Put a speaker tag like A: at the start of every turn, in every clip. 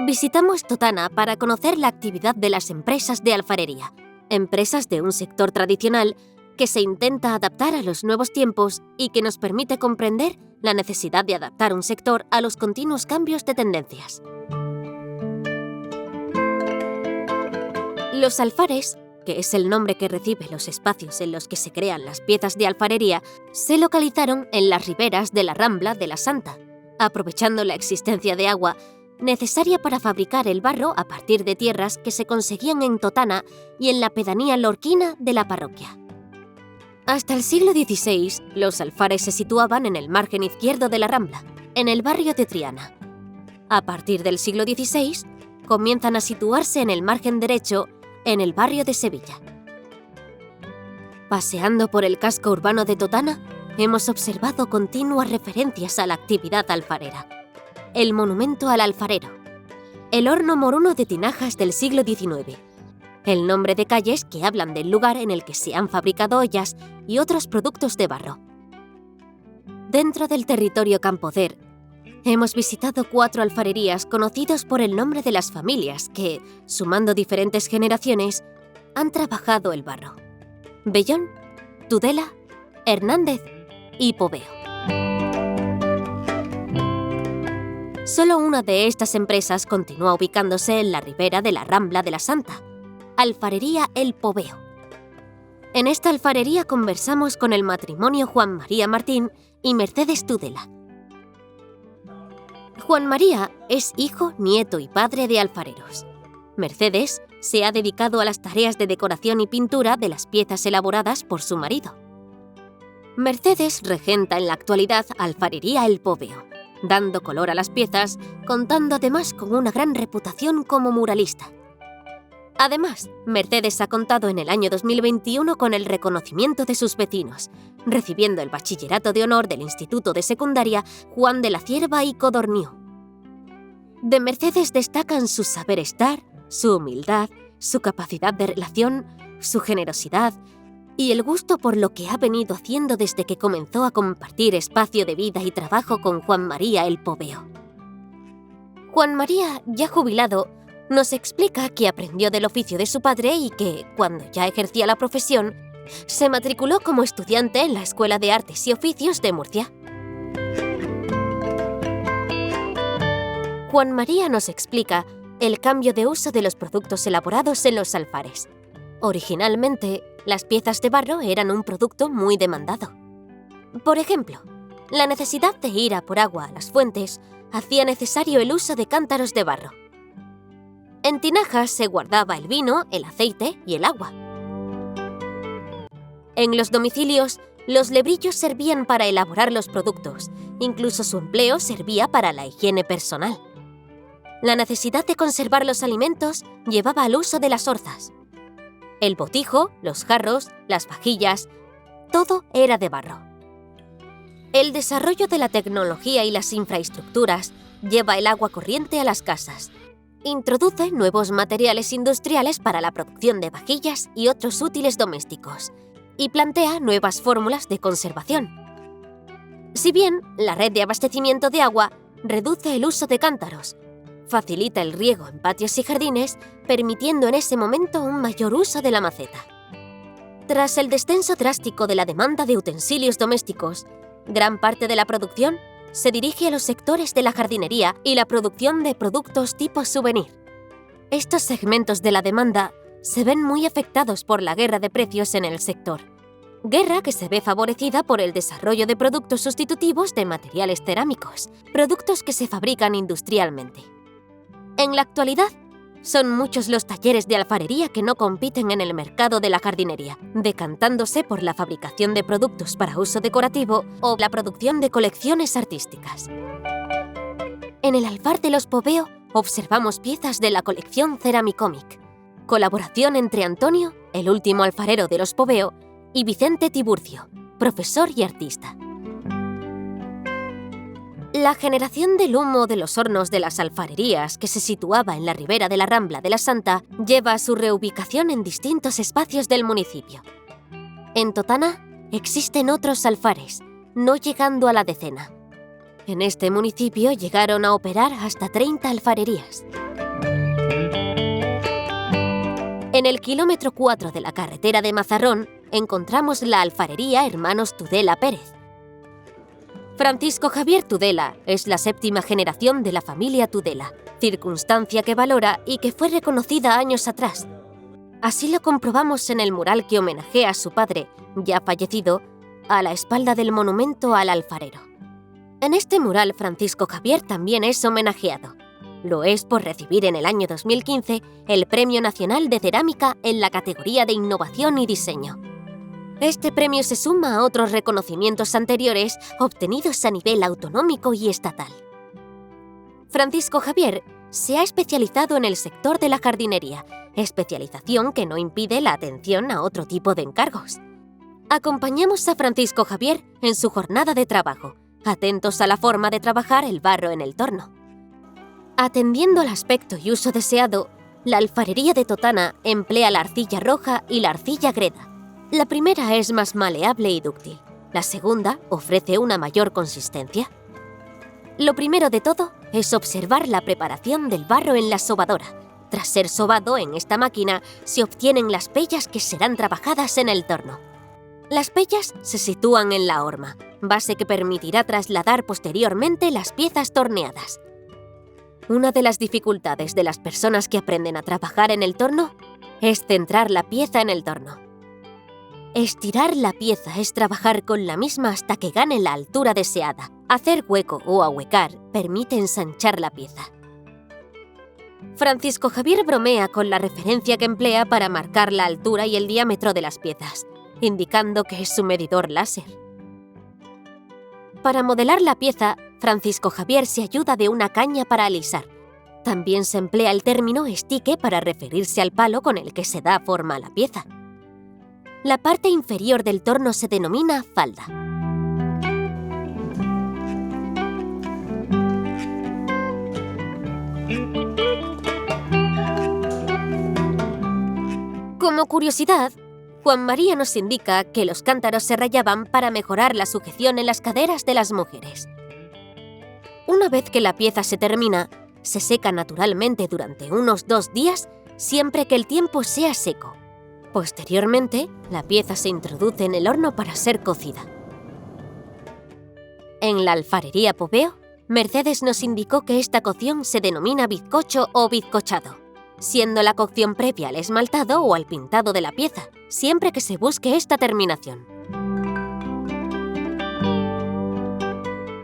A: Visitamos Totana para conocer la actividad de las empresas de alfarería, empresas de un sector tradicional que se intenta adaptar a los nuevos tiempos y que nos permite comprender la necesidad de adaptar un sector a los continuos cambios de tendencias. Los alfares, que es el nombre que recibe los espacios en los que se crean las piezas de alfarería, se localizaron en las riberas de la Rambla de la Santa, aprovechando la existencia de agua necesaria para fabricar el barro a partir de tierras que se conseguían en Totana y en la pedanía lorquina de la parroquia. Hasta el siglo XVI, los alfares se situaban en el margen izquierdo de la Rambla, en el barrio de Triana. A partir del siglo XVI, comienzan a situarse en el margen derecho, en el barrio de Sevilla. Paseando por el casco urbano de Totana, hemos observado continuas referencias a la actividad alfarera. El monumento al alfarero, el horno moruno de tinajas del siglo XIX, el nombre de calles que hablan del lugar en el que se han fabricado ollas y otros productos de barro. Dentro del territorio Campoder, hemos visitado 4 alfarerías conocidos por el nombre de las familias que, sumando diferentes generaciones, han trabajado el barro: Bellón, Tudela, Hernández y Poveo. Solo una de estas empresas continúa ubicándose en la ribera de la Rambla de la Santa, Alfarería El Poveo. En esta alfarería conversamos con el matrimonio Juan María Martín y Mercedes Tudela. Juan María es hijo, nieto y padre de alfareros. Mercedes se ha dedicado a las tareas de decoración y pintura de las piezas elaboradas por su marido. Mercedes regenta en la actualidad Alfarería El Poveo, dando color a las piezas, contando además con una gran reputación como muralista. Además, Mercedes ha contado en el año 2021 con el reconocimiento de sus vecinos, recibiendo el Bachillerato de Honor del Instituto de Secundaria Juan de la Cierva y Codorniu. De Mercedes destacan su saber estar, su humildad, su capacidad de relación, su generosidad y el gusto por lo que ha venido haciendo desde que comenzó a compartir espacio de vida y trabajo con Juan María El Poveo. Juan María, ya jubilado, nos explica que aprendió del oficio de su padre y que, cuando ya ejercía la profesión, se matriculó como estudiante en la Escuela de Artes y Oficios de Murcia. Juan María nos explica el cambio de uso de los productos elaborados en los alfares. Originalmente, las piezas de barro eran un producto muy demandado. Por ejemplo, la necesidad de ir a por agua a las fuentes hacía necesario el uso de cántaros de barro. En tinajas se guardaba el vino, el aceite y el agua. En los domicilios, los lebrillos servían para elaborar los productos, incluso su empleo servía para la higiene personal. La necesidad de conservar los alimentos llevaba al uso de las orzas. El botijo, los jarros, las vajillas, todo era de barro. El desarrollo de la tecnología y las infraestructuras lleva el agua corriente a las casas. Introduce nuevos materiales industriales para la producción de vajillas y otros útiles domésticos, y plantea nuevas fórmulas de conservación. Si bien la red de abastecimiento de agua reduce el uso de cántaros, facilita el riego en patios y jardines, permitiendo en ese momento un mayor uso de la maceta. Tras el descenso drástico de la demanda de utensilios domésticos, gran parte de la producción se dirige a los sectores de la jardinería y la producción de productos tipo souvenir. Estos segmentos de la demanda se ven muy afectados por la guerra de precios en el sector. Guerra que se ve favorecida por el desarrollo de productos sustitutivos de materiales cerámicos, productos que se fabrican industrialmente. En la actualidad, son muchos los talleres de alfarería que no compiten en el mercado de la jardinería, decantándose por la fabricación de productos para uso decorativo o la producción de colecciones artísticas. En el alfar de los Poveo observamos piezas de la colección Ceramicomic, colaboración entre Antonio, el último alfarero de los Poveo, y Vicente Tiburcio, profesor y artista. La generación del humo de los hornos de las alfarerías, que se situaba en la ribera de la Rambla de la Santa, lleva a su reubicación en distintos espacios del municipio. En Totana existen otros alfares, no llegando a la decena. En este municipio llegaron a operar hasta 30 alfarerías. En el kilómetro 4 de la carretera de Mazarrón encontramos la alfarería Hermanos Tudela Pérez. Francisco Javier Tudela es la 7ª generación de la familia Tudela, circunstancia que valora y que fue reconocida años atrás. Así lo comprobamos en el mural que homenajea a su padre, ya fallecido, a la espalda del monumento al alfarero. En este mural Francisco Javier también es homenajeado. Lo es por recibir en el año 2015 el Premio Nacional de Cerámica en la categoría de Innovación y Diseño. Este premio se suma a otros reconocimientos anteriores obtenidos a nivel autonómico y estatal. Francisco Javier se ha especializado en el sector de la jardinería, especialización que no impide la atención a otro tipo de encargos. Acompañamos a Francisco Javier en su jornada de trabajo, atentos a la forma de trabajar el barro en el torno. Atendiendo al aspecto y uso deseado, la alfarería de Totana emplea la arcilla roja y la arcilla greda. La primera es más maleable y dúctil. La segunda ofrece una mayor consistencia. Lo primero de todo es observar la preparación del barro en la sobadora. Tras ser sobado en esta máquina, se obtienen las pellas que serán trabajadas en el torno. Las pellas se sitúan en la horma, base que permitirá trasladar posteriormente las piezas torneadas. Una de las dificultades de las personas que aprenden a trabajar en el torno es centrar la pieza en el torno. Estirar la pieza es trabajar con la misma hasta que gane la altura deseada. Hacer hueco o ahuecar permite ensanchar la pieza. Francisco Javier bromea con la referencia que emplea para marcar la altura y el diámetro de las piezas, indicando que es su medidor láser. Para modelar la pieza, Francisco Javier se ayuda de una caña para alisar. También se emplea el término estique para referirse al palo con el que se da forma a la pieza. La parte inferior del torno se denomina falda. Como curiosidad, Juan María nos indica que los cántaros se rayaban para mejorar la sujeción en las caderas de las mujeres. Una vez que la pieza se termina, se seca naturalmente durante unos 2 días, siempre que el tiempo sea seco. Posteriormente, la pieza se introduce en el horno para ser cocida. En la alfarería Poveo, Mercedes nos indicó que esta cocción se denomina bizcocho o bizcochado, siendo la cocción previa al esmaltado o al pintado de la pieza, siempre que se busque esta terminación.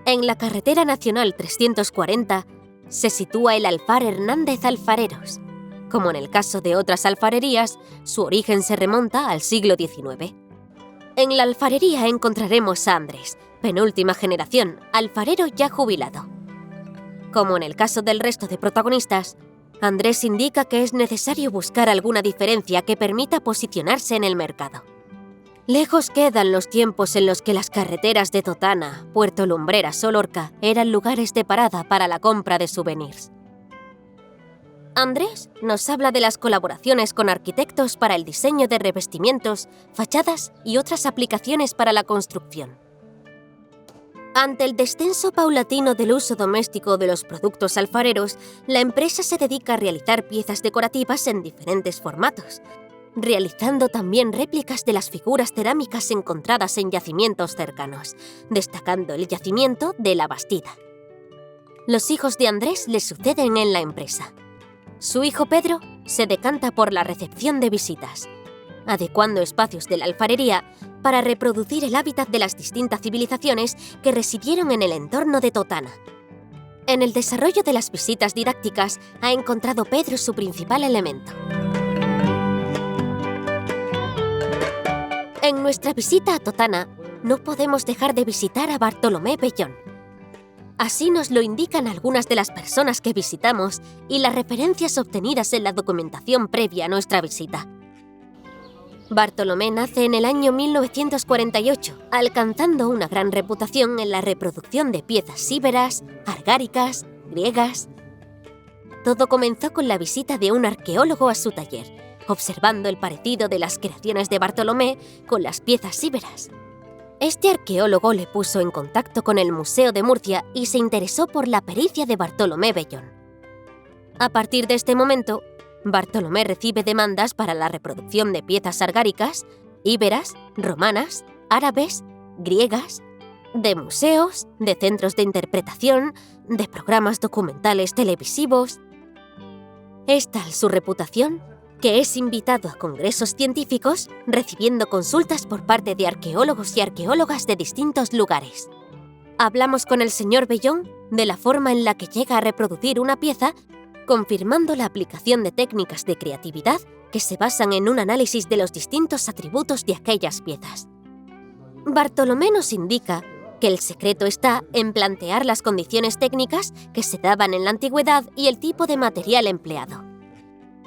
A: En la carretera nacional 340 se sitúa el Alfar Hernández Alfareros. Como en el caso de otras alfarerías, su origen se remonta al siglo XIX. En la alfarería encontraremos a Andrés, penúltima generación, alfarero ya jubilado. Como en el caso del resto de protagonistas, Andrés indica que es necesario buscar alguna diferencia que permita posicionarse en el mercado. Lejos quedan los tiempos en los que las carreteras de Totana, Puerto Lumbreras o Lorca eran lugares de parada para la compra de souvenirs. Andrés nos habla de las colaboraciones con arquitectos para el diseño de revestimientos, fachadas y otras aplicaciones para la construcción. Ante el descenso paulatino del uso doméstico de los productos alfareros, la empresa se dedica a realizar piezas decorativas en diferentes formatos, realizando también réplicas de las figuras cerámicas encontradas en yacimientos cercanos, destacando el yacimiento de La Bastida. Los hijos de Andrés le suceden en la empresa. Su hijo Pedro se decanta por la recepción de visitas, adecuando espacios de la alfarería para reproducir el hábitat de las distintas civilizaciones que residieron en el entorno de Totana. En el desarrollo de las visitas didácticas ha encontrado Pedro su principal elemento. En nuestra visita a Totana, no podemos dejar de visitar a Bartolomé Bellón. Así nos lo indican algunas de las personas que visitamos y las referencias obtenidas en la documentación previa a nuestra visita. Bartolomé nace en el año 1948, alcanzando una gran reputación en la reproducción de piezas íberas, argáricas, griegas. Todo comenzó con la visita de un arqueólogo a su taller, observando el parecido de las creaciones de Bartolomé con las piezas íberas. Este arqueólogo le puso en contacto con el Museo de Murcia y se interesó por la pericia de Bartolomé Bellón. A partir de este momento, Bartolomé recibe demandas para la reproducción de piezas argáricas, íberas, romanas, árabes, griegas, de museos, de centros de interpretación, de programas documentales televisivos. Es tal su reputación que es invitado a congresos científicos, recibiendo consultas por parte de arqueólogos y arqueólogas de distintos lugares. Hablamos con el señor Bellón de la forma en la que llega a reproducir una pieza, confirmando la aplicación de técnicas de creatividad que se basan en un análisis de los distintos atributos de aquellas piezas. Bartolomé nos indica que el secreto está en plantear las condiciones técnicas que se daban en la antigüedad y el tipo de material empleado.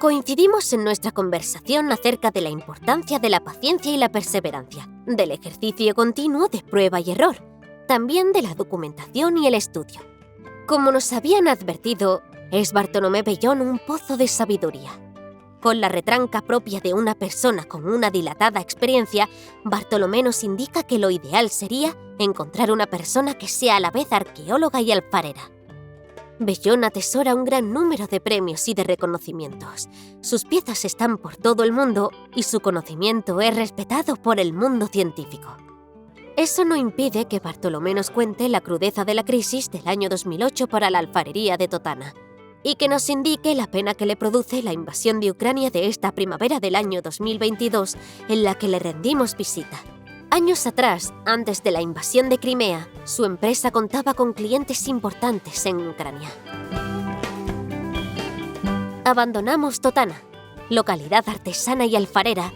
A: Coincidimos en nuestra conversación acerca de la importancia de la paciencia y la perseverancia, del ejercicio continuo de prueba y error, también de la documentación y el estudio. Como nos habían advertido, es Bartolomé Bellón un pozo de sabiduría. Con la retranca propia de una persona con una dilatada experiencia, Bartolomé nos indica que lo ideal sería encontrar una persona que sea a la vez arqueóloga y alfarera. Bellón atesora un gran número de premios y de reconocimientos. Sus piezas están por todo el mundo y su conocimiento es respetado por el mundo científico. Eso no impide que Bartolomé nos cuente la crudeza de la crisis del año 2008 para la alfarería de Totana y que nos indique la pena que le produce la invasión de Ucrania de esta primavera del año 2022 en la que le rendimos visita. Años atrás, antes de la invasión de Crimea, su empresa contaba con clientes importantes en Ucrania. Abandonamos Totana, localidad artesana y alfarera,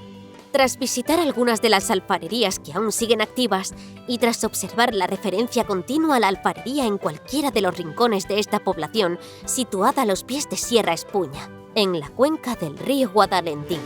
A: tras visitar algunas de las alfarerías que aún siguen activas y tras observar la referencia continua a la alfarería en cualquiera de los rincones de esta población situada a los pies de Sierra Espuña, en la cuenca del río Guadalentín.